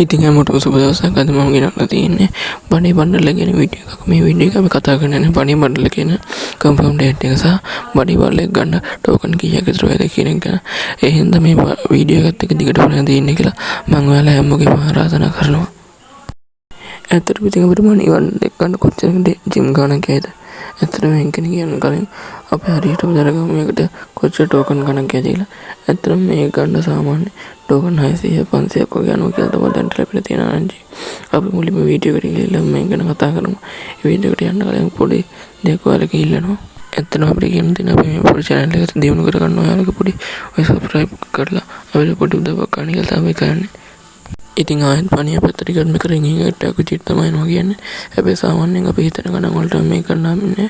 ඉතින් හැමෝටම සුබ දවසක්. අද මම ගෙනල්ලා තියෙන්නේ බඩේ බණ්ඩල කියන වීඩියෝ එකක්. මේ වීඩියෝ එක අපි කතා කරන්නේ බඩේ බණ්ඩල කියන කම්පවුන්ඩ් ඩේට් එක සහ බඩේ බණ්ඩලයක් ගන්න ටෝකන් කීයක් විතර වෙද කියන එක ගැන. ඒ හින්දා මේ වීඩියෝ එකත් එක්ක දිගට බලන්න තියෙන්නේ කියලා මම ඔයාලා හැමෝගෙම ආරාධනා කරනවා. ඇත්තටම ඉතින් අපිට බඩේ බණ්ඩලයක් ගන්න කොච්චර ජිම් ගාණක් යයිද? ඇත්තටම මේක කියන කලින් අපි හරියටම දැනගමු මේකට කොච්චර ටෝකන් ගණන් කියලා. ඇත්තටම මේක ගන්න සාමාන්‍ය ටෝකන් 600 500ක් වගේ යනවා කියලා තමයි දැන් ලැබිලා තියෙනවා නංජි. අපි මුලින්ම වීඩියෝ එකට ගිහලා මේක ගැන කතා කරමු. මේ වීඩියෝ එකට යන්න කලින් පොඩි දෙයක් ඔයාලට ඉල්ලනවා. ඇත්තටම අපිට කියන දේ අපි මේ පොඩි channel එක දියුණු කර ගන්න ඔයාලගේ පොඩි ඔය subscribe කරලා අපිට පොඩි උදව්වක් කරන්න කියලා තමයි කරන්නේ. ඉතින් ආයෙත් පණිය පැත්තට ගියොත් මේක රින්ගින් එකක් විදිහට තමයි එනවා කියන්නේ. හැබැයි සාමාන්‍යයෙන් අපි හිතන ගණන් වලට මේක ගන්නාන්නේ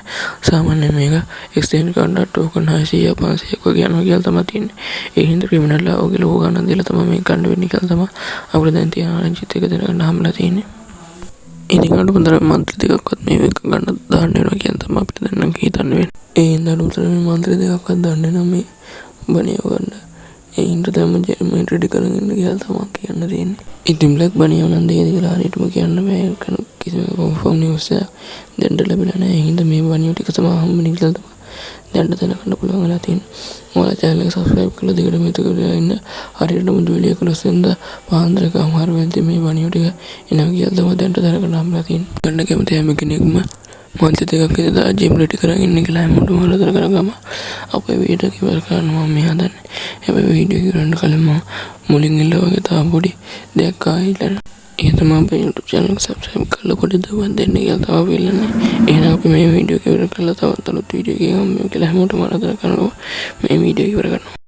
සාමාන්‍යයෙන් මේක exchange කරන්න ටෝකන් 600 500ක් වගේ යනවා කියලා තමයි තියෙන්නේ. ඒ හින්දා ක්‍රිමිනල් ආවගේ ලෝක ගණන් දීලා තමයි මේක ගන්න වෙන්නේ කියලා තමයි අපිට දැන් තියෙන ආරංචිත් එක දැනගන්න හම්බලා තියෙන්නේ. ඉතින් අනුබන්දර මන්ත්‍රී දෙකක්වත් මේක ගන්න දාන්න වෙනවා කියන තමයි අපිට දැන් නම් හිතන්න වෙන්නේ. ඒ හින්දා අනුබන්දර මේ මන්ත්‍රී දෙකක්වත් දාන්න නම් මේ බණිය ගන්න. ඒ හින්දා දැන් මම රෙඩි කරගෙන ඉන්න කියලා තමයි කියන්න තියෙන්නේ. ඉතින් බ්ලැක් බණිය උනන් දෙයද කියලා හරියටම කියන්න බෑ. ඒක කිසිම කන්ෆර්ම් නිවුස් එකක් දැන් ලැබිලා නැහැ. ඒ හින්දා මේ බණිය ටික තමයි හම්බෙන්නේ කියලා තමයි දැන් දැනගන්න පුළුවන් වෙලා තියෙන්නේ. ඔයාලා channel එක subscribe කරලා දිගට මේක කරලා ඉන්න. හරියටම ජූලි 11 වෙනිදා පාන්දරකම හර වෙද්දී මේ බණිය ටික එනවා කියලා තමයි දැන් දැනගන්න හම්බෙලා තියෙන්නේ. ගන්න කැමති හැම කෙනෙක්ම මන්ත්‍රී දෙකක් ඉඳලා ජිම් රෙඩි කරගෙන ඉන්න කියලා හැමෝටම ආරාධනා කරගම අපේ වීඩියෝ එක ඉවර කරනවා මම මේ හදන්නේ. හැබැයි වීඩියෝ එක ඉවරන්න කලින් මම මුලින් ඉල්ලුවා වගේ තව පොඩි දෙයක් ආයිලා ඒ තමයි අපේ YouTube channel එක subscribe කරලා පොඩි දවස් දෙන්න කියලා තමයි ඉල්ලන්නේ. එහෙනම් අපි මේ වීඩියෝ එක ඉවර කරලා තවත් අලුත් වීඩියෝ එකකින් හම්බෙමු කියලා හැමෝටම ආරාධනා කරනවා. මේ වීඩියෝ ඉවර කරනවා.